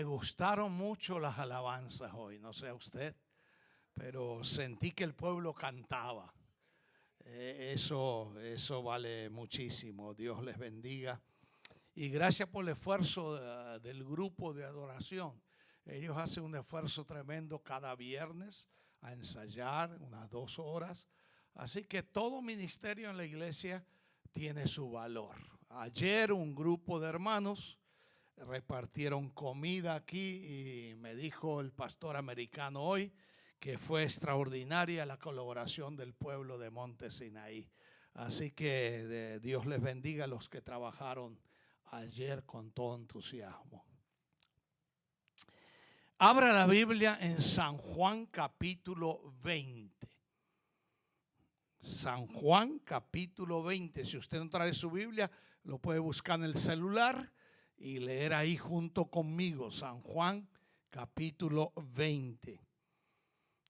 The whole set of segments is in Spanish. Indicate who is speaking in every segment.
Speaker 1: Me gustaron mucho las alabanzas hoy, no sé a usted, pero sentí que el pueblo cantaba. Eso vale muchísimo. Dios les bendiga. Y gracias por el esfuerzo del grupo de adoración. Ellos hacen un esfuerzo tremendo cada viernes a ensayar unas 2 horas. Así que todo ministerio en la iglesia tiene su valor. Ayer un grupo de hermanos repartieron comida aquí y me dijo el pastor americano hoy que fue extraordinaria la colaboración del pueblo de Monte Sinaí. Así que Dios les bendiga a los que trabajaron ayer con todo entusiasmo. Abra la Biblia en San Juan capítulo 20. San Juan capítulo 20. Si usted no trae su Biblia, lo puede buscar en el celular y leer ahí junto conmigo. San Juan capítulo 20.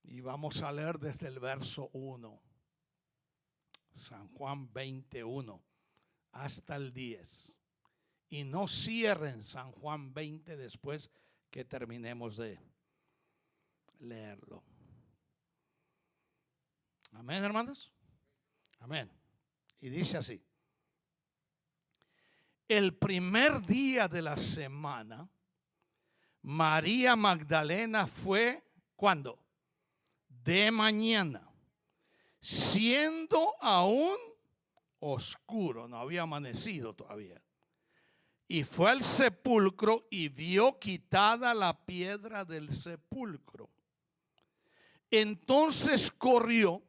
Speaker 1: Y vamos a leer desde el verso 1. San Juan 21 hasta el 10. Y no cierren San Juan 20 después que terminemos de leerlo. Amén, hermanos. Amén. Y dice así: el primer día de la semana, María Magdalena fue, ¿cuándo? De mañana, siendo aún oscuro, no había amanecido todavía. Y fue al sepulcro y vio quitada la piedra del sepulcro. Entonces corrió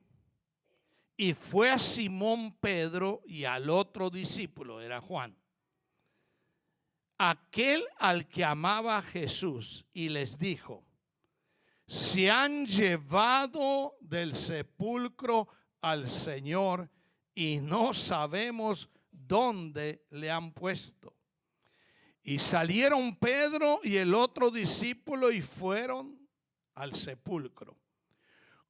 Speaker 1: y fue a Simón Pedro y al otro discípulo, era Juan, aquel al que amaba a Jesús, y les dijo: se han llevado del sepulcro al Señor y no sabemos dónde le han puesto. Y salieron Pedro y el otro discípulo y fueron al sepulcro.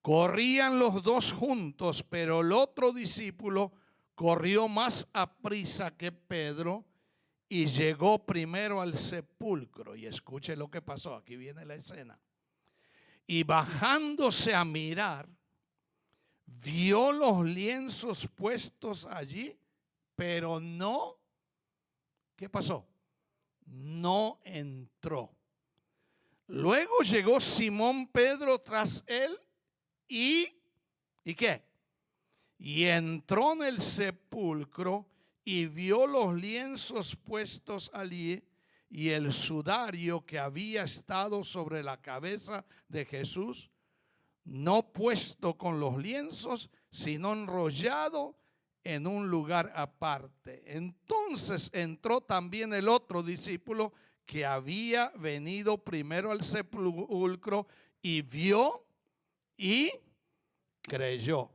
Speaker 1: Corrían los dos juntos, pero el otro discípulo corrió más aprisa que Pedro y llegó primero al sepulcro. Y escuche lo que pasó, aquí viene la escena. Y bajándose a mirar, vio los lienzos puestos allí, pero no, ¿qué pasó? No entró. Luego llegó Simón Pedro tras él ¿y qué? Y entró en el sepulcro y vio los lienzos puestos allí y el sudario que había estado sobre la cabeza de Jesús, no puesto con los lienzos, sino enrollado en un lugar aparte. Entonces entró también el otro discípulo que había venido primero al sepulcro y vio y creyó,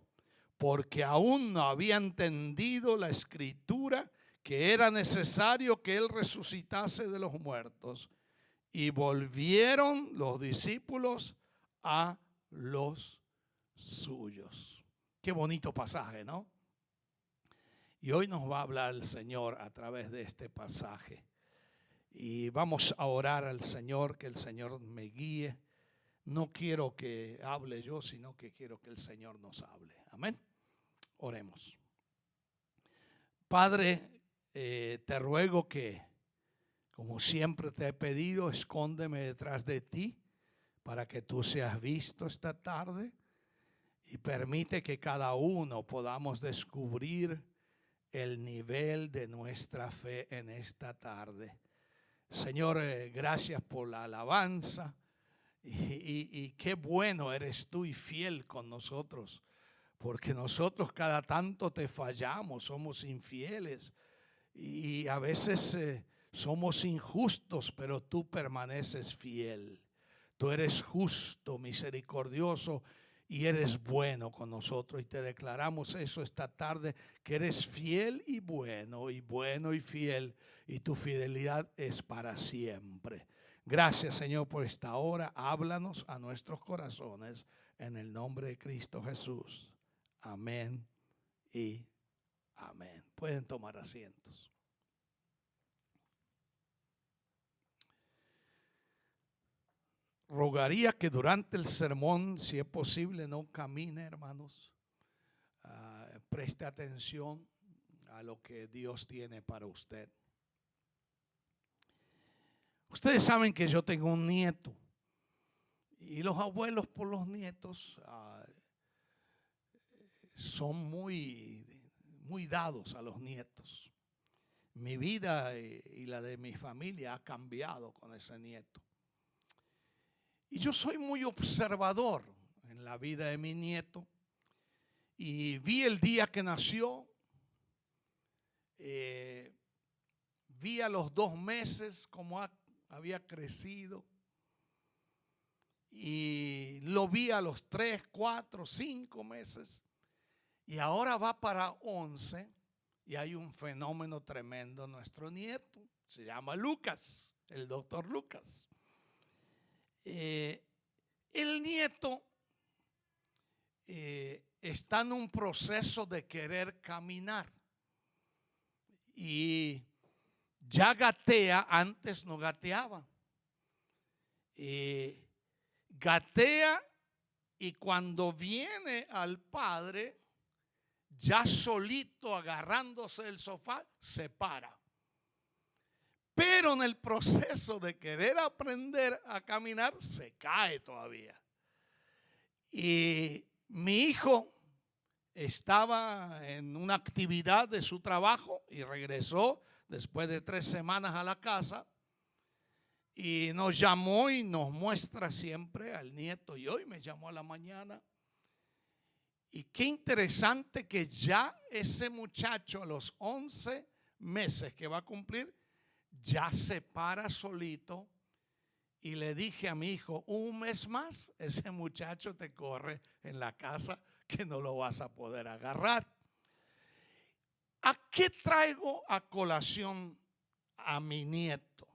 Speaker 1: porque aún no había entendido la escritura que era necesario que él resucitase de los muertos. Y volvieron los discípulos a los suyos. Qué bonito pasaje, ¿no? Y hoy nos va a hablar el Señor a través de este pasaje. Y vamos a orar al Señor, que el Señor me guíe. No quiero que hable yo, sino que quiero que el Señor nos hable. Amén. Oremos. Padre, te ruego que, como siempre te he pedido, escóndeme detrás de ti para que tú seas visto esta tarde y permite que cada uno podamos descubrir el nivel de nuestra fe en esta tarde. Señor, gracias por la alabanza y qué bueno eres tú y fiel con nosotros, porque nosotros cada tanto te fallamos, somos infieles y a veces somos injustos, pero tú permaneces fiel. Tú eres justo, misericordioso y eres bueno con nosotros. Y te declaramos eso esta tarde, que eres fiel y bueno y fiel. Y tu fidelidad es para siempre. Gracias, Señor, por esta hora. Háblanos a nuestros corazones en el nombre de Cristo Jesús. Amén y amén. Pueden tomar asientos. rogaría que durante el sermón, si es posible, no camine, hermanos. Preste atención a lo que Dios tiene para usted. Ustedes saben que yo tengo un nieto. Y los abuelos por los nietos son muy dados a los nietos. Mi vida y la de mi familia ha cambiado con ese nieto. Y yo soy muy observador en la vida de mi nieto. Y vi el día que nació. Vi a los 2 meses cómo había crecido. Y lo vi a los 3, 4, 5 meses. Y ahora va para 11. Y hay un fenómeno tremendo. Nuestro nieto se llama Lucas, el doctor Lucas. El nieto está en un proceso de querer caminar. Y ya gatea, antes no gateaba. Gatea y cuando viene al padre, ya solito agarrándose del sofá, se para. Pero en el proceso de querer aprender a caminar, se cae todavía. Y mi hijo estaba en una actividad de su trabajo y regresó después de 3 semanas a la casa. Y nos llamó y nos muestra siempre al nieto. Y hoy me llamó a la mañana. Y qué interesante que ya ese muchacho a los 11 meses que va a cumplir, ya se para solito. Y le dije a mi hijo, 1 mes más, ese muchacho te corre en la casa que no lo vas a poder agarrar. ¿A qué traigo a colación a mi nieto?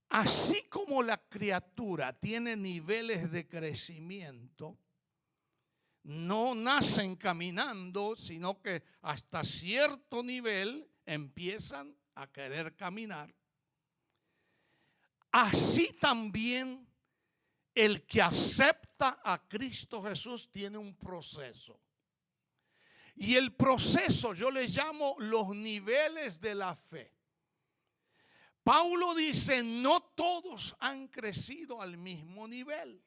Speaker 1: Así como la criatura tiene niveles de crecimiento, no nacen caminando, sino que hasta cierto nivel empiezan a querer caminar. Así también el que acepta a Cristo Jesús tiene un proceso. Y el proceso yo le llamo los niveles de la fe. Pablo dice, no todos han crecido al mismo nivel.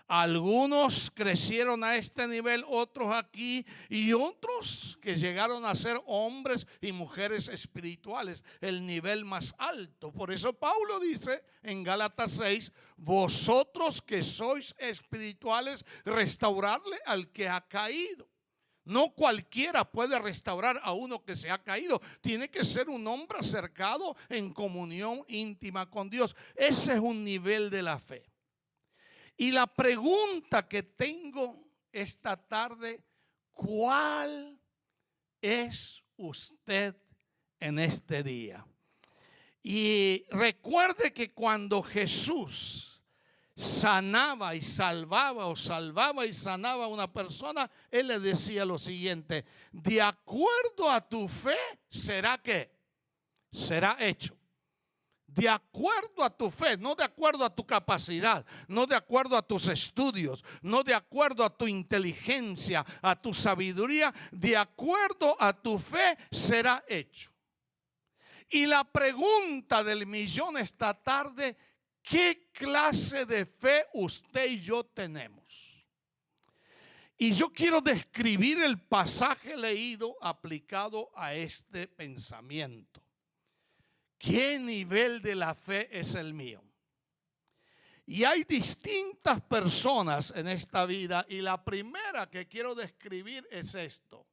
Speaker 1: Algunos crecieron a este nivel, otros aquí y otros que llegaron a ser hombres y mujeres espirituales, el nivel más alto. Por eso Pablo dice en Gálatas 6, vosotros que sois espirituales, restauradle al que ha caído. No cualquiera puede restaurar a uno que se ha caído. Tiene que ser un hombre acercado en comunión íntima con Dios. Ese es un nivel de la fe. Y la pregunta que tengo esta tarde, ¿cuál es usted en este día? Y recuerde que cuando Jesús sanaba y salvaba o salvaba y sanaba a una persona, él le decía lo siguiente: de acuerdo a tu fe será ¿qué? Será hecho. De acuerdo a tu fe, no de acuerdo a tu capacidad, no de acuerdo a tus estudios, no de acuerdo a tu inteligencia, a tu sabiduría, de acuerdo a tu fe será hecho. Y la pregunta del millón esta tarde, ¿qué clase de fe usted y yo tenemos? Y yo quiero describir el pasaje leído aplicado a este pensamiento. ¿Qué nivel de la fe es el mío? Y hay distintas personas en esta vida y la primera que quiero describir es esto.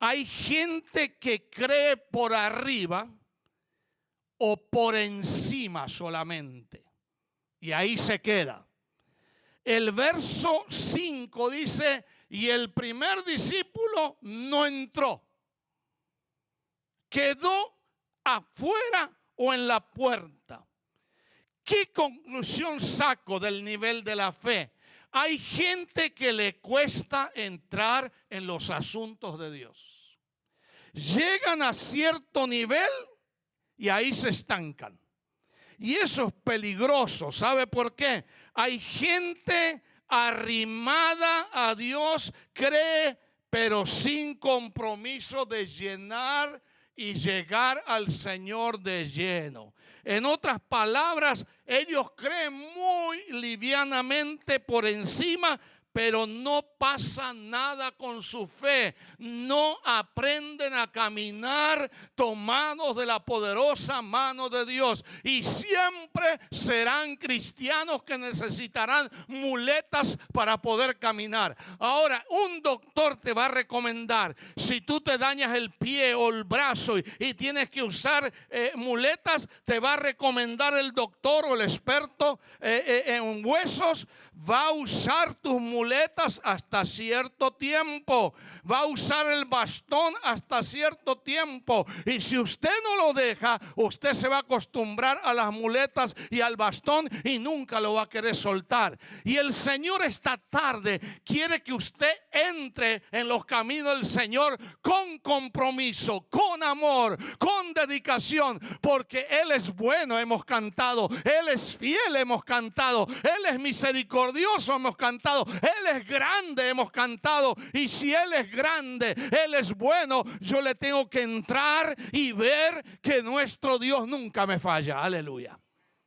Speaker 1: Hay gente que cree por arriba o por encima solamente. Y ahí se queda. El verso 5 dice, y el primer discípulo no entró. Quedó afuera o en la puerta. ¿Qué conclusión saco del nivel de la fe? Hay gente que le cuesta entrar en los asuntos de Dios. Llegan a cierto nivel y ahí se estancan. Y eso es peligroso. ¿Sabe por qué? Hay gente arrimada a Dios, cree, pero sin compromiso de llenar y llegar al Señor de lleno. En otras palabras, ellos creen muy livianamente por encima, pero no pasa nada con su fe. No aprenden a caminar tomados de la poderosa mano de Dios. Y siempre serán cristianos que necesitarán muletas para poder caminar. Ahora, un doctor te va a recomendar, si tú te dañas el pie o el brazo y tienes que usar muletas, te va a recomendar el doctor o el experto en huesos, va a usar tus muletas hasta cierto tiempo. Va a usar el bastón hasta cierto tiempo. Y si usted no lo deja, usted se va a acostumbrar a las muletas y al bastón y nunca lo va a querer soltar. Y el Señor esta tarde quiere que usted entre en los caminos del Señor con compromiso, con amor, con dedicación, porque Él es bueno, hemos cantado. Él es fiel, hemos cantado. Él es misericordioso, hemos cantado. Él es grande, hemos cantado. Y si Él es grande, Él es bueno, yo le tengo que entrar y ver que nuestro Dios nunca me falla. Aleluya.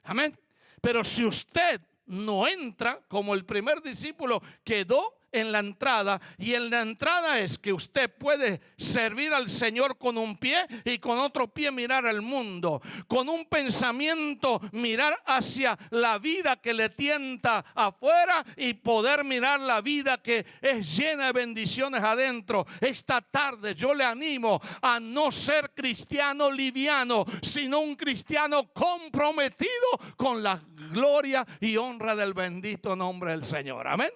Speaker 1: Amén. Pero si usted no entra, como el primer discípulo quedó en la entrada, y en la entrada es que usted puede servir al Señor con un pie y con otro pie mirar al mundo, con un pensamiento mirar hacia la vida que le tienta afuera y poder mirar la vida que es llena de bendiciones adentro. Esta tarde yo le animo a no ser cristiano liviano, sino un cristiano comprometido con la gloria y honra del bendito nombre del Señor. Amén.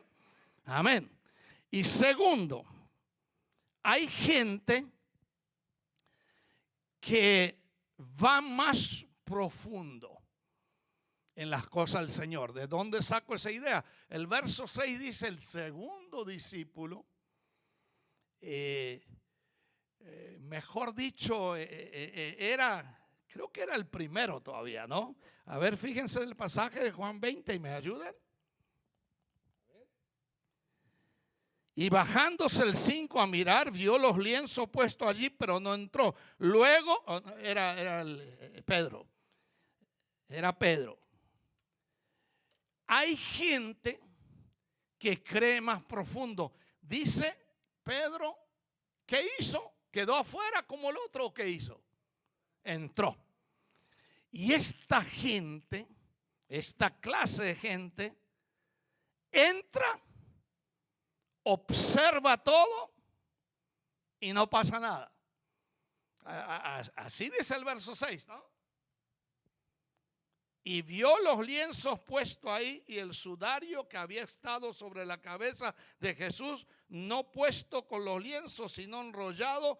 Speaker 1: Amén. Y segundo, hay gente que va más profundo en las cosas del Señor. ¿De dónde saco esa idea? El verso 6 dice: el segundo discípulo, mejor dicho, creo que era el primero todavía, ¿no? A ver, fíjense el pasaje de Juan 20 y me ayudan. Y bajándose el 5 a mirar, vio los lienzos puestos allí, pero no entró. Luego, era Pedro. Era Pedro. Hay gente que cree más profundo. Dice Pedro, ¿qué hizo? ¿Quedó afuera como el otro o qué hizo? Entró. Y esta gente, esta clase de gente, entra, observa todo y no pasa nada. Así dice el verso 6, ¿no? Y vio los lienzos puestos ahí y el sudario que había estado sobre la cabeza de Jesús, no puesto con los lienzos, sino enrollado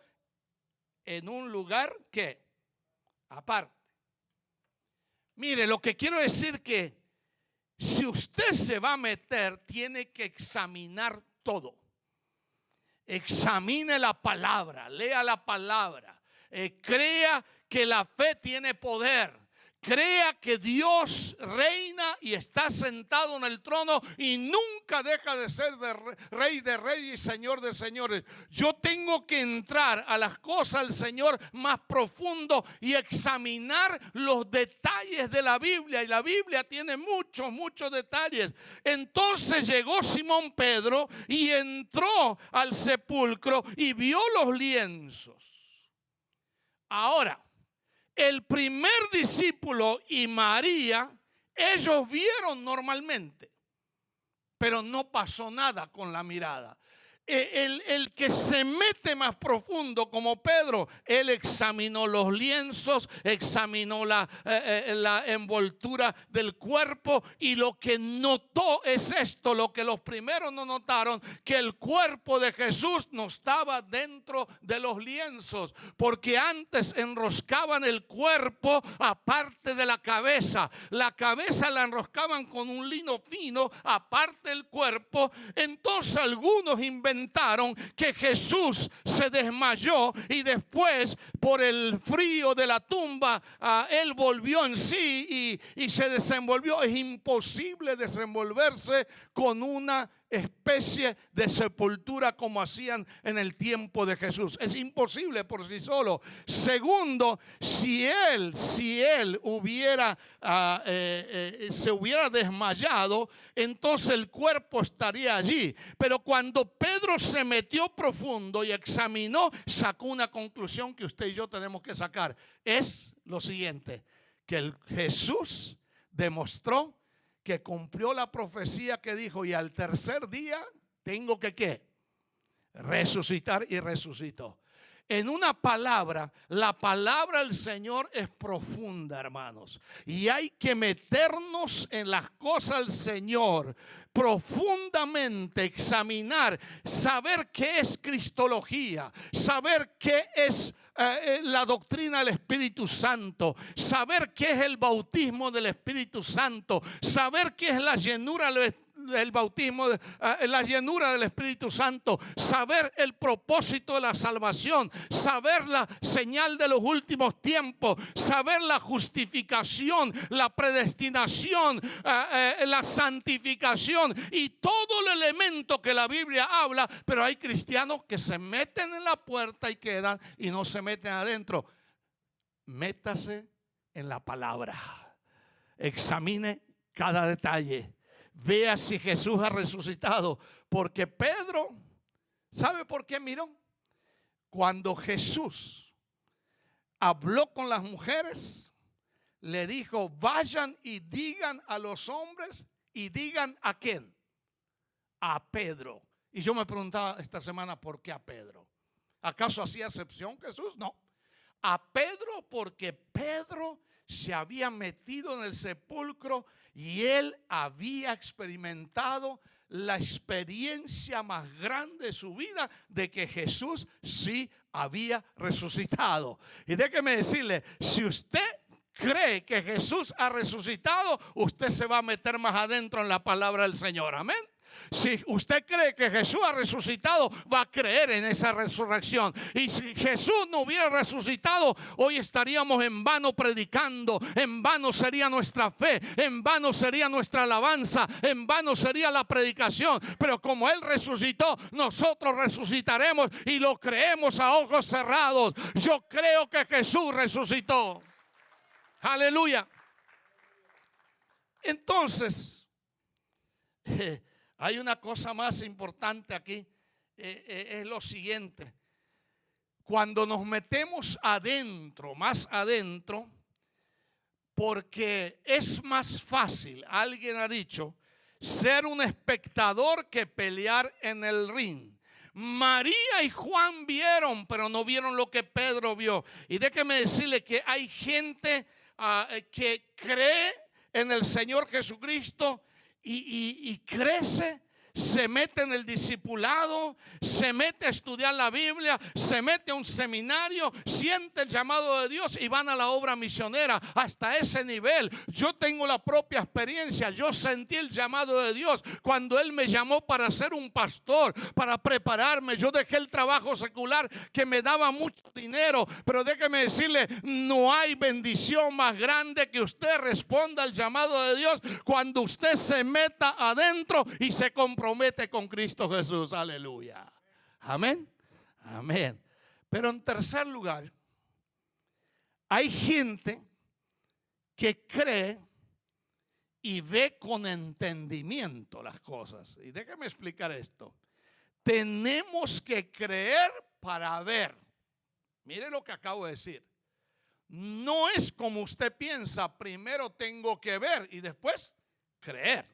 Speaker 1: en un lugar que aparte. Mire, lo que quiero decir que si usted se va a meter, tiene que examinar todo. Examine la palabra, lea la palabra, crea que la fe tiene poder. Crea que Dios reina y está sentado en el trono y nunca deja de ser rey de reyes y señor de señores. Yo tengo que entrar a las cosas del Señor más profundo y examinar los detalles de la Biblia. Y la Biblia tiene muchos detalles. Entonces llegó Simón Pedro y entró al sepulcro y vio los lienzos. Ahora, el primer discípulo y María, ellos vieron normalmente, pero no pasó nada con la mirada. El que se mete más profundo como Pedro, él examinó los lienzos, examinó la envoltura del cuerpo y lo que notó es esto, lo que los primeros no notaron, que el cuerpo de Jesús no estaba dentro de los lienzos, porque antes enroscaban el cuerpo aparte de la cabeza la enroscaban con un lino fino aparte del cuerpo. Entonces algunos inventaron inventaron que Jesús se desmayó y después por el frío de la tumba él volvió en sí y se desenvolvió. Es imposible desenvolverse con una especie de sepultura como hacían en el tiempo de Jesús. Es imposible por sí solo. Segundo, si él hubiera se hubiera desmayado, entonces el cuerpo estaría allí. Pero cuando Pedro se metió profundo y examinó, sacó una conclusión que usted y yo tenemos que sacar. Es lo siguiente, que Jesús demostró que cumplió la profecía que dijo, y al tercer día tengo que ¿qué? Resucitar, y resucitó. En una palabra, la palabra del Señor es profunda, hermanos. Y hay que meternos en las cosas del Señor profundamente, examinar, saber qué es cristología, saber qué es la doctrina del Espíritu Santo, saber qué es el bautismo del Espíritu Santo, saber qué es la llenura del bautismo, la llenura del Espíritu Santo, saber el propósito de la salvación, saber la señal de los últimos tiempos, saber la justificación, la predestinación, la santificación y todo el elemento que la Biblia habla. Pero hay cristianos que se meten en la puerta y quedan y no se meten adentro. Métase en la palabra, examine cada detalle. Vea si Jesús ha resucitado. Porque Pedro, ¿sabe por qué miró? Cuando Jesús habló con las mujeres, le dijo: vayan y digan a los hombres. ¿Y digan a quién? A Pedro. Y yo me preguntaba esta semana, ¿por qué a Pedro? ¿Acaso hacía excepción Jesús? No. A Pedro, porque Pedro se había metido en el sepulcro y él había experimentado la experiencia más grande de su vida de que Jesús sí había resucitado. Y déjeme decirle, si usted cree que Jesús ha resucitado, usted se va a meter más adentro en la palabra del Señor. Amén. Si usted cree que Jesús ha resucitado, va a creer en esa resurrección. Y si Jesús no hubiera resucitado, hoy estaríamos en vano predicando, en vano sería nuestra fe, en vano sería nuestra alabanza, en vano sería la predicación. Pero como Él resucitó, nosotros resucitaremos y lo creemos a ojos cerrados. Yo creo que Jesús resucitó. Aleluya. Entonces, hay una cosa más importante aquí, es lo siguiente. Cuando nos metemos adentro, más adentro, porque es más fácil, alguien ha dicho, ser un espectador que pelear en el ring. María y Juan vieron, pero no vieron lo que Pedro vio. Y déjeme decirle que hay gente que cree en el Señor Jesucristo y crece, se mete en el discipulado, se mete a estudiar la Biblia, se mete a un seminario, siente el llamado de Dios y van a la obra misionera. Hasta ese nivel yo tengo la propia experiencia. Yo sentí el llamado de Dios cuando Él me llamó para ser un pastor, para prepararme. Yo dejé el trabajo secular que me daba mucho dinero, pero déjeme decirle, no hay bendición más grande que usted responda al llamado de Dios cuando usted se meta adentro y se compromete con Cristo Jesús. Aleluya. Amén. Amén. Pero en tercer lugar, hay gente que cree y ve con entendimiento las cosas. Y déjame explicar esto. Tenemos que creer para ver. Mire lo que acabo de decir. No es como usted piensa, primero tengo que ver y después creer.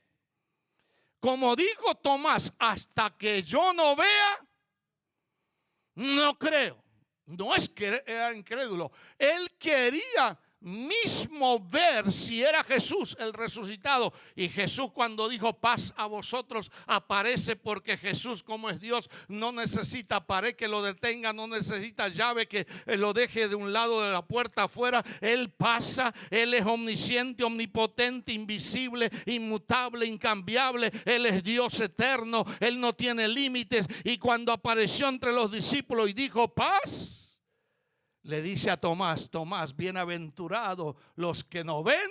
Speaker 1: Como dijo Tomás, hasta que yo no vea, no creo. No es que era incrédulo. Él quería mismo ver si era Jesús el resucitado. Y Jesús, cuando dijo paz a vosotros, aparece, porque Jesús, como es Dios, no necesita pared que lo detenga, no necesita llave que lo deje de un lado de la puerta afuera. Él pasa, Él es omnisciente, omnipotente, invisible, inmutable, incambiable. Él es Dios eterno, Él no tiene límites. Y cuando apareció entre los discípulos y dijo paz, le dice a Tomás: Tomás, bienaventurados los que no ven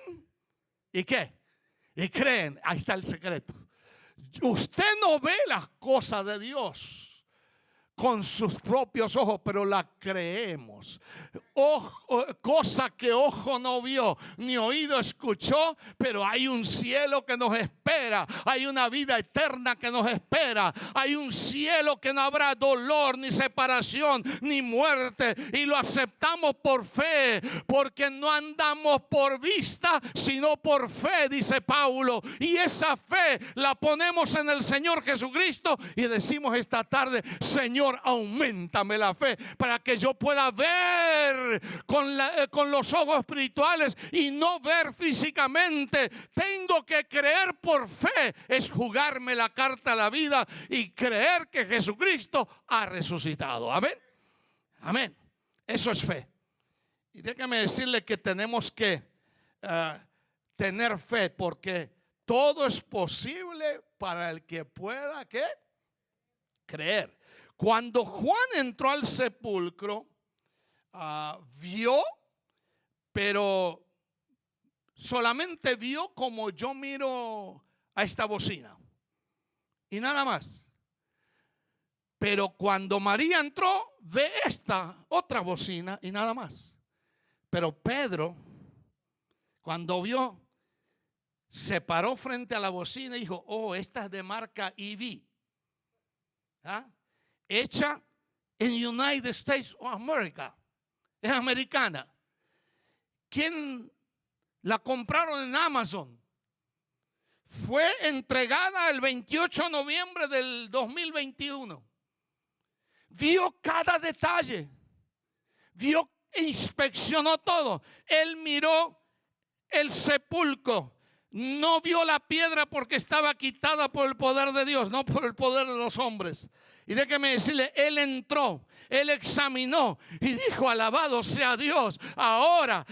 Speaker 1: y ¿qué? Y creen. Ahí está el secreto. Usted no ve las cosas de Dios con sus propios ojos, pero la creemos. Cosa que ojo no vio, ni oído escuchó, pero hay un cielo que nos espera, hay una vida eterna que nos espera, hay un cielo que no habrá dolor, ni separación, ni muerte, y lo aceptamos por fe, porque no andamos por vista, sino por fe, dice Pablo, y esa fe la ponemos en el Señor Jesucristo y decimos esta tarde: Señor, auméntame la fe para que yo pueda ver con los ojos espirituales y no ver físicamente. Tengo que creer por fe, es jugarme la carta a la vida y creer que Jesucristo ha resucitado. Amén. Amén. Eso es fe. Y déjame decirle que tenemos que tener fe, porque todo es posible para el que pueda, ¿qué? Creer. Cuando Juan entró al sepulcro, vio, pero solamente vio como yo miro a esta bocina y nada más. Pero cuando María entró, ve esta otra bocina y nada más. Pero Pedro, cuando vio, se paró frente a la bocina y dijo: oh, esta es de marca EV. Hecha en United States of America. Es americana. ¿Quién la compraron en Amazon? Fue entregada el 28 de noviembre del 2021. Vio cada detalle. Vio e inspeccionó todo. Él miró el sepulcro. No vio la piedra porque estaba quitada por el poder de Dios, no por el poder de los hombres. Y déjeme decirle, él entró, él examinó y dijo: alabado sea Dios. Ahora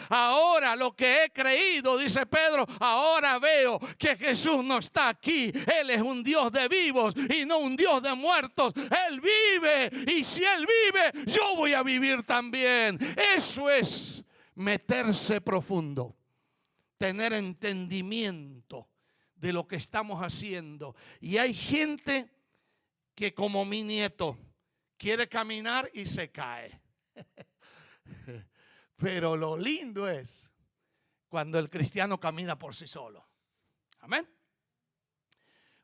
Speaker 1: lo que he creído, dice Pedro, ahora veo que Jesús no está aquí. Él es un Dios de vivos y no un Dios de muertos. Él vive, y si Él vive, yo voy a vivir también. Eso es meterse profundo, tener entendimiento de lo que estamos haciendo. Y hay gente que, como mi nieto, quiere caminar y se cae. Pero lo lindo es cuando el cristiano camina por sí solo. Amén.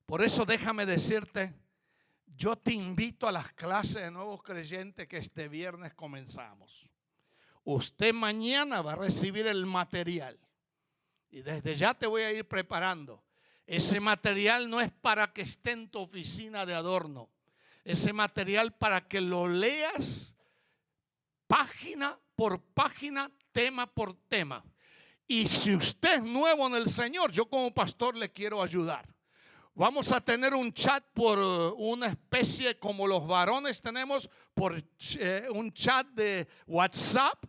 Speaker 1: Por eso déjame decirte, yo te invito a las clases de nuevos creyentes que este viernes comenzamos. Usted mañana va a recibir el material. Y desde ya te voy a ir preparando. Ese material no es para que esté en tu oficina de adorno. Ese material para que lo leas página por página, tema por tema. Y si usted es nuevo en el Señor, yo como pastor le quiero ayudar. Vamos a tener un chat por una especie como los varones tenemos, por un chat de WhatsApp.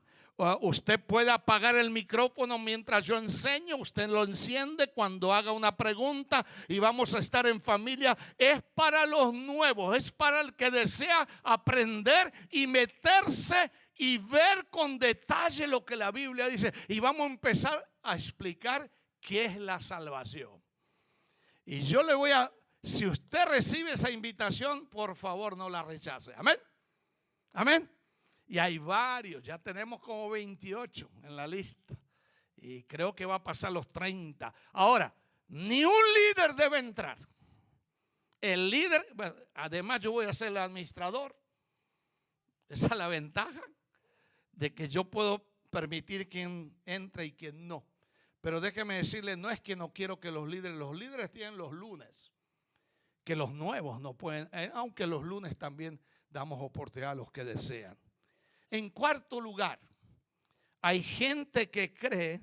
Speaker 1: Usted puede apagar el micrófono mientras yo enseño. Usted lo enciende cuando haga una pregunta y vamos a estar en familia. Es para los nuevos, es para el que desea aprender y meterse y ver con detalle lo que la Biblia dice. Y vamos a empezar a explicar qué es la salvación. Y yo le voy a, si usted recibe esa invitación, por favor no la rechace. Amén. Amén. Y hay varios, ya tenemos como 28 en la lista. Y creo que va a pasar los 30. Ahora, ni un líder debe entrar. El líder, bueno, además yo voy a ser el administrador. Esa es la ventaja de que yo puedo permitir quien entre y quien no. Pero déjeme decirle, no es que no quiero que los líderes tienen los lunes, que los nuevos no pueden, aunque los lunes también damos oportunidad a los que desean. En cuarto lugar, Hay gente que cree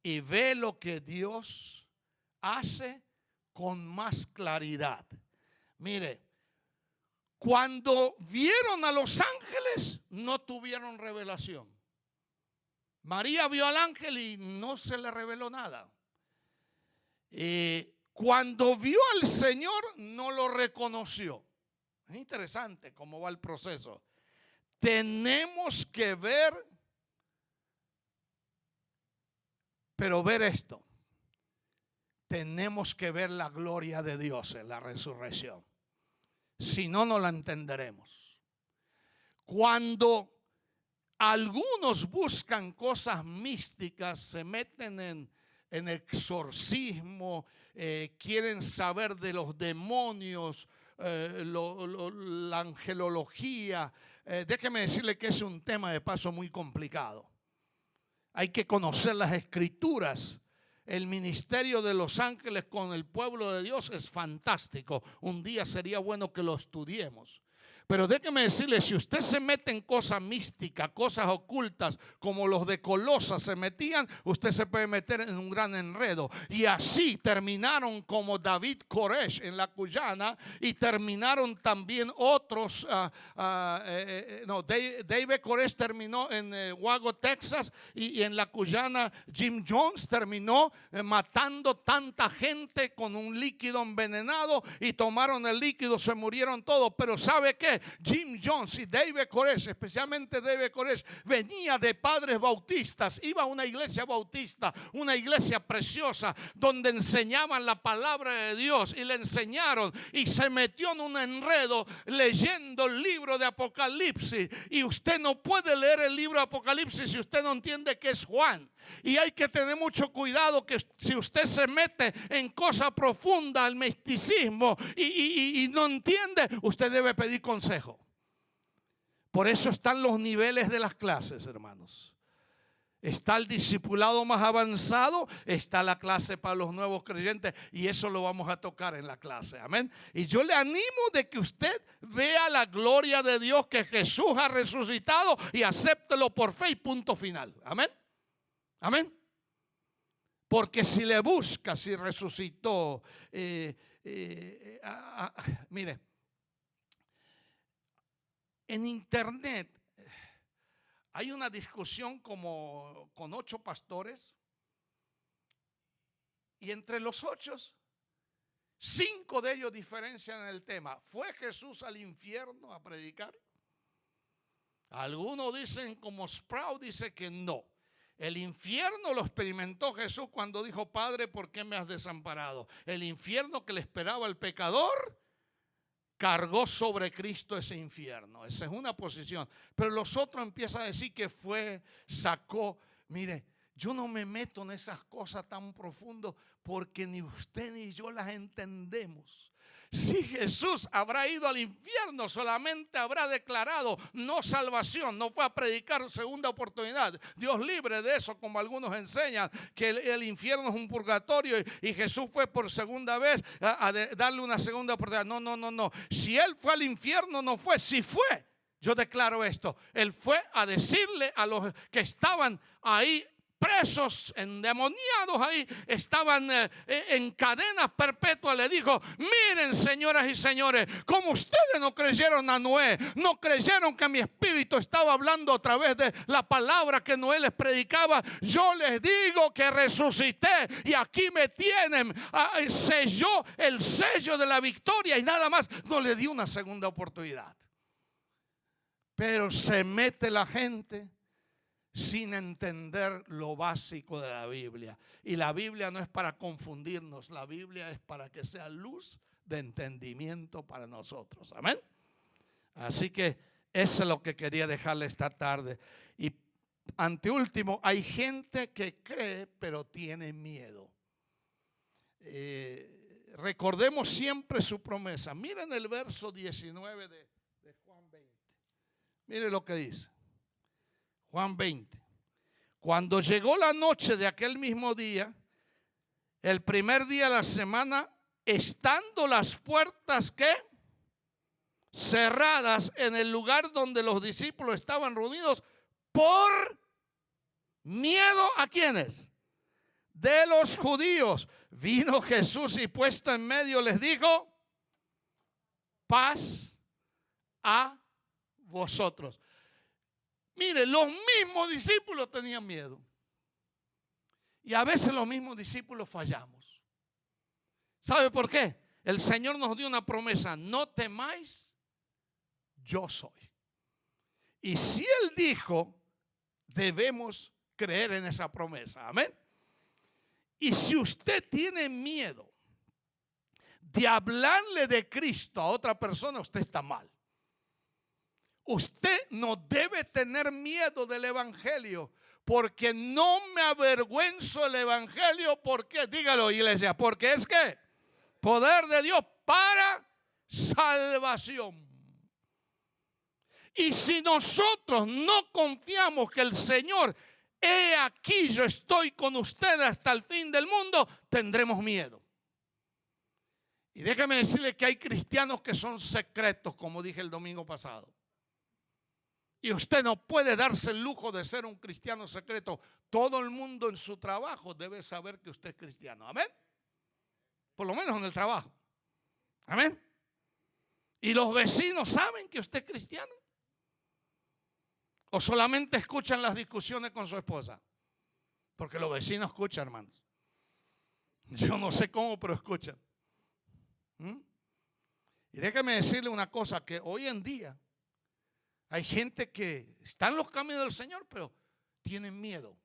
Speaker 1: y ve lo que Dios hace con más claridad. Mire, cuando vieron a los ángeles, no tuvieron revelación. María vio al ángel y no se le reveló nada. Cuando vio al Señor, no lo reconoció. Es interesante cómo va el proceso. Tenemos que ver, pero ver esto. Tenemos que ver la gloria de Dios en la resurrección. Si no, no la entenderemos. Cuando algunos buscan cosas místicas, se meten en exorcismo, quieren saber de los demonios, la angelología. Déjeme decirle que es un tema de paso muy complicado. Hay que conocer las escrituras. El ministerio de los ángeles con el pueblo de Dios es fantástico. Un día sería bueno que lo estudiemos. Pero déjeme decirle, si usted se mete en cosas místicas, cosas ocultas, como los de Colosas se metían, usted se puede meter en un gran enredo. Y así terminaron como David Koresh en la Guyana, y terminaron también otros. David Koresh terminó en Waco, Texas, y en la Guyana Jim Jones terminó matando tanta gente con un líquido envenenado, y tomaron el líquido, se murieron todos. Pero ¿sabe qué? Jim Jones y David Koresh, especialmente David Koresh, venía de padres bautistas, iba a una iglesia bautista, una iglesia preciosa, donde enseñaban la palabra de Dios, y le enseñaron, y se metió en un enredo leyendo el libro de Apocalipsis. Y usted no puede leer el libro de Apocalipsis si usted no entiende que es Juan. Y hay que tener mucho cuidado, que si usted se mete en cosas profundas, el misticismo, y no entiende, usted debe pedir consejo. Por eso están los niveles de las clases, hermanos. Está el discipulado más avanzado, está la clase para los nuevos creyentes, y eso lo vamos a tocar en la clase. Amén. Y yo le animo de que usted vea la gloria de Dios, que Jesús ha resucitado, y acéptelo por fe y punto final. Amén. Amén. Porque si le busca, si resucitó, mire, en internet hay una discusión como con 8 pastores, y entre los 8, 5 de ellos diferencian el tema. ¿Fue Jesús al infierno a predicar? Algunos dicen, como Sprout dice, que no. El infierno lo experimentó Jesús cuando dijo: Padre, ¿por qué me has desamparado? El infierno que le esperaba al pecador cargó sobre Cristo ese infierno. Esa es una posición. Pero los otros empiezan a decir que fue, sacó. Mire, yo no me meto en esas cosas tan profundas, porque ni usted ni yo las entendemos. Si Jesús habrá ido al infierno, solamente habrá declarado no salvación, no fue a predicar segunda oportunidad. Dios libre de eso, como algunos enseñan, que el infierno es un purgatorio, y Jesús fue por segunda vez a darle una segunda oportunidad. No. Si Él fue al infierno, no fue. Si fue, yo declaro esto: Él fue a decirle a los que estaban ahí presos, endemoniados ahí, estaban en cadenas perpetuas, le dijo: miren, señoras y señores, como ustedes no creyeron a Noé, no creyeron que mi espíritu estaba hablando a través de la palabra que Noé les predicaba, yo les digo que resucité, y aquí me tienen. Selló el sello de la victoria, y nada más, no le dio una segunda oportunidad. Pero se mete la gente sin entender lo básico de la Biblia. Y la Biblia no es para confundirnos, la Biblia es para que sea luz de entendimiento para nosotros. Amén. Así que eso es lo que quería dejarle esta tarde. Y anteúltimo, hay gente que cree pero tiene miedo. Recordemos siempre su promesa. Miren el verso 19 de Juan 20. Miren lo que dice. Juan 20. Cuando llegó la noche de aquel mismo día, el primer día de la semana, estando las puertas ¿qué? Cerradas en el lugar donde los discípulos estaban reunidos por ¿Miedo a quiénes? De los judíos. Vino Jesús y puesto en medio les dijo: paz a vosotros. Mire, los mismos discípulos tenían miedo. Y a veces los mismos discípulos fallamos. ¿Sabe por qué? El Señor nos dio una promesa: no temáis, yo soy. Y si Él dijo, debemos creer en esa promesa. Amén. Y si usted tiene miedo de hablarle de Cristo a otra persona, usted está mal. Usted no debe tener miedo del evangelio, porque no me avergüenzo del evangelio. ¿Por qué? Dígalo, iglesia. Porque es que poder de Dios para salvación. Y si nosotros no confiamos que el Señor, he aquí yo estoy con ustedes hasta el fin del mundo, tendremos miedo. Y déjeme decirle que hay cristianos que son secretos, como dije el domingo pasado. Y usted no puede darse el lujo de ser un cristiano secreto. Todo el mundo en su trabajo debe saber que usted es cristiano. Amén. Por lo menos en el trabajo. Amén. Y los vecinos saben que usted es cristiano. ¿O solamente escuchan las discusiones con su esposa? Porque los vecinos escuchan, hermanos. Yo no sé cómo, pero escuchan. Y déjeme decirle una cosa, que hoy en día hay gente que está en los caminos del Señor, pero tienen miedo.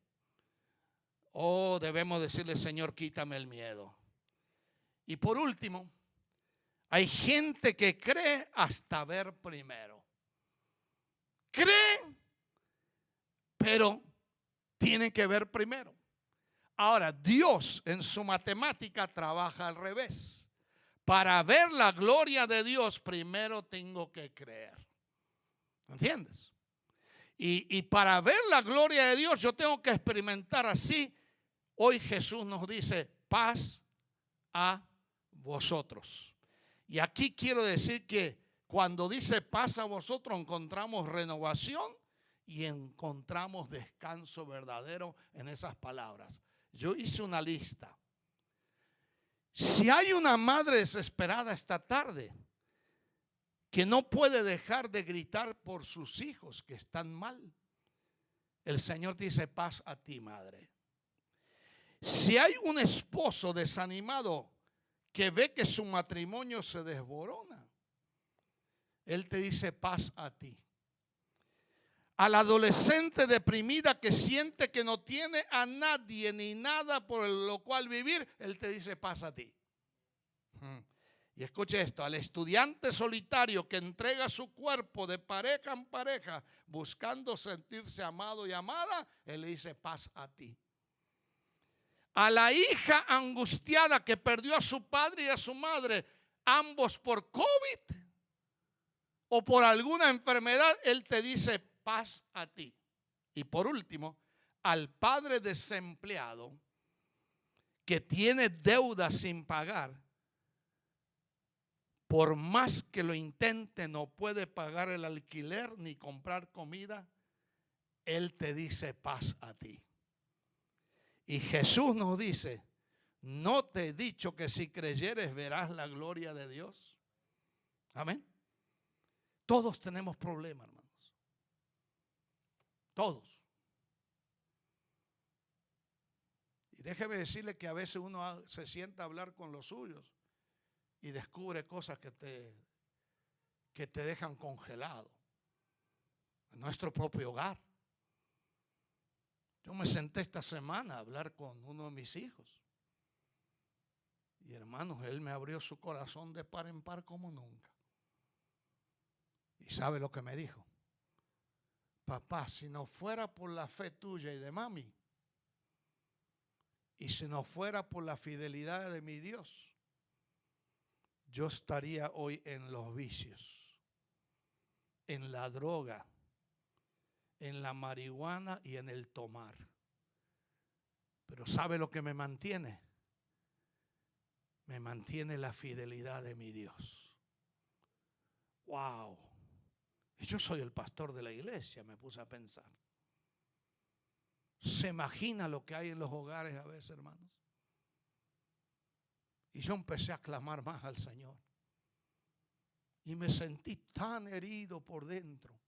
Speaker 1: Oh, debemos decirle: Señor, quítame el miedo. Y por último, hay gente que cree hasta ver primero. Cree, pero tienen que ver primero. Ahora, Dios en su matemática trabaja al revés. Para ver la gloria de Dios, primero tengo que creer. ¿Entiendes? Y para ver la gloria de Dios, yo tengo que experimentar así. Hoy Jesús nos dice: paz a vosotros. Y aquí quiero decir que cuando dice paz a vosotros, encontramos renovación y encontramos descanso verdadero en esas palabras. Yo hice una lista. Si hay una madre desesperada esta tarde que no puede dejar de gritar por sus hijos que están mal, el Señor dice: paz a ti, madre. Si hay un esposo desanimado que ve que su matrimonio se desborona, Él te dice: paz a ti. A la adolescente deprimida que siente que no tiene a nadie ni nada por lo cual vivir, Él te dice: paz a ti. Y escuche esto: al estudiante solitario que entrega su cuerpo de pareja en pareja buscando sentirse amado y amada, Él le dice: paz a ti. A la hija angustiada que perdió a su padre y a su madre, ambos por COVID o por alguna enfermedad, Él te dice: paz a ti. Y por último, al padre desempleado que tiene deudas sin pagar, por más que lo intente, no puede pagar el alquiler ni comprar comida, Él te dice: paz a ti. Y Jesús nos dice: ¿no te he dicho que si creyeres verás la gloria de Dios? Amén. Todos tenemos problemas, hermanos. Todos. Y déjeme decirle que a veces uno se sienta a hablar con los suyos y descubre cosas que te dejan congelado en nuestro propio hogar. Yo me senté esta semana a hablar con uno de mis hijos. Y hermanos, él me abrió su corazón de par en par como nunca. ¿Y sabe lo que me dijo? Papá, si no fuera por la fe tuya y de mami, y si no fuera por la fidelidad de mi Dios, yo estaría hoy en los vicios, en la droga, en la marihuana y en el tomar. Pero ¿sabe lo que me mantiene? Me mantiene la fidelidad de mi Dios. Wow. Y yo soy el pastor de la iglesia, me puse a pensar. se imagina lo que hay en los hogares a veces, hermanos. Y yo empecé a clamar más al Señor. Y me sentí tan herido por dentro.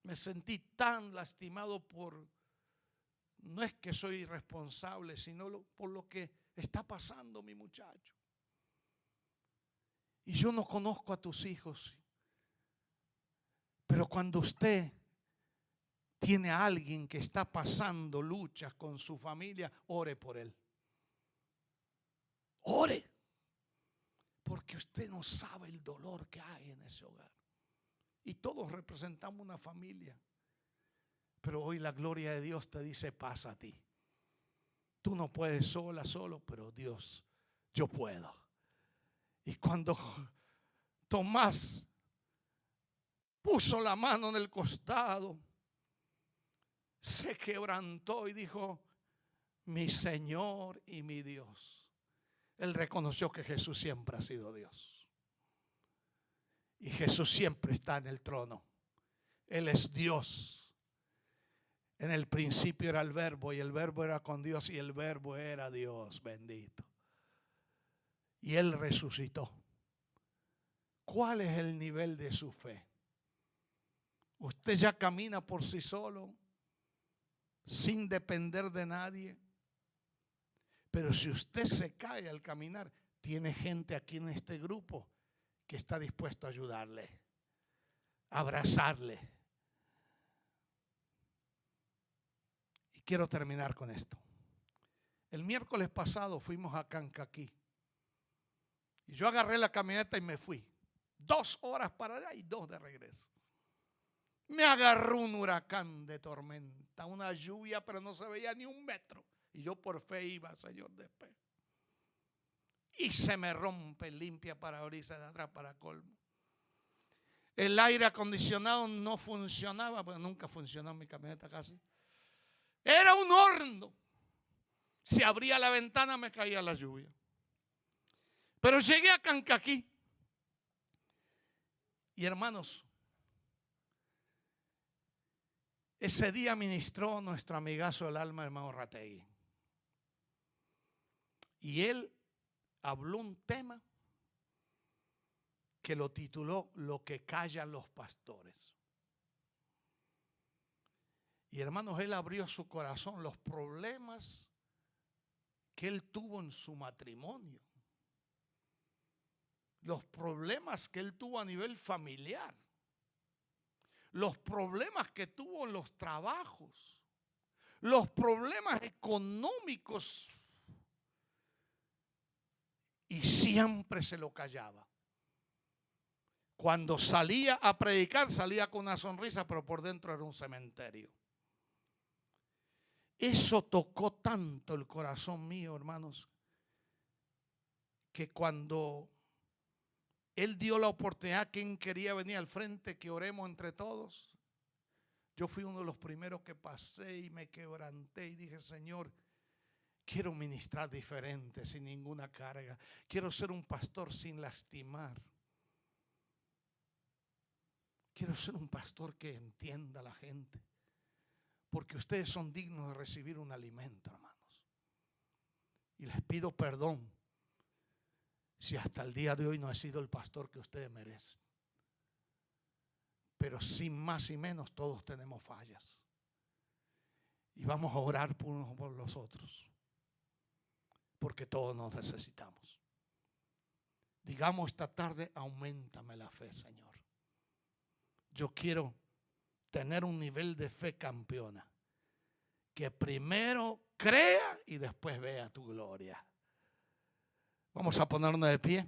Speaker 1: Me sentí tan lastimado no es que soy irresponsable, sino por lo que está pasando mi muchacho. Y yo no conozco a tus hijos. Pero cuando usted tiene a alguien que está pasando luchas con su familia, ore por él. Ore. Porque usted no sabe el dolor que hay en ese hogar. Y todos representamos una familia. Pero hoy la gloria de Dios te dice, pasa a ti. Tú no puedes solo, pero Dios, yo puedo. Y cuando Tomás puso la mano en el costado, se quebrantó y dijo, mi Señor y mi Dios. Él reconoció que Jesús siempre ha sido Dios. Y Jesús siempre está en el trono. Él es Dios. En el principio era el Verbo y el Verbo era con Dios y el Verbo era Dios, bendito. Y Él resucitó. ¿Cuál es el nivel de su fe? Usted ya camina por sí solo, sin depender de nadie. Pero si usted se cae al caminar, tiene gente aquí en este grupo que está dispuesto a ayudarle, a abrazarle. Y quiero terminar con esto. El miércoles pasado fuimos a Cancaquí. Y yo agarré la camioneta y me fui. 2 horas para allá y 2 de regreso. Me agarró un huracán de tormenta, una lluvia, pero no se veía ni 1 metro. Y yo por fe iba, Señor, después. Y se me rompe limpia parabrisas de atrás para colmo. El aire acondicionado no funcionaba, porque nunca funcionó en mi camioneta casi. Era un horno. Si abría la ventana me caía la lluvia. Pero llegué a Cancaquí. Y hermanos, ese día ministró nuestro amigazo del alma, hermano Rategui. Y él habló un tema que lo tituló Lo que callan los pastores. Y hermanos, él abrió su corazón, los problemas que él tuvo en su matrimonio, los problemas que él tuvo a nivel familiar, los problemas que tuvo en los trabajos, los problemas económicos. Y siempre se lo callaba. Cuando salía a predicar, salía con una sonrisa, pero por dentro era un cementerio. Eso tocó tanto el corazón mío, hermanos, que cuando él dio la oportunidad a quien quería venir al frente, que oremos entre todos, yo fui uno de los primeros que pasé y me quebranté y dije, Señor, quiero ministrar diferente, sin ninguna carga. Quiero ser un pastor sin lastimar. Quiero ser un pastor que entienda a la gente. Porque ustedes son dignos de recibir un alimento, hermanos. Y les pido perdón si hasta el día de hoy no he sido el pastor que ustedes merecen. Pero sin más y menos todos tenemos fallas. Y vamos a orar por unos por los otros. Porque todos nos necesitamos. Digamos esta tarde, auméntame la fe, Señor. Yo quiero tener un nivel de fe campeona. Que primero crea y después vea tu gloria. Vamos a ponernos de pie.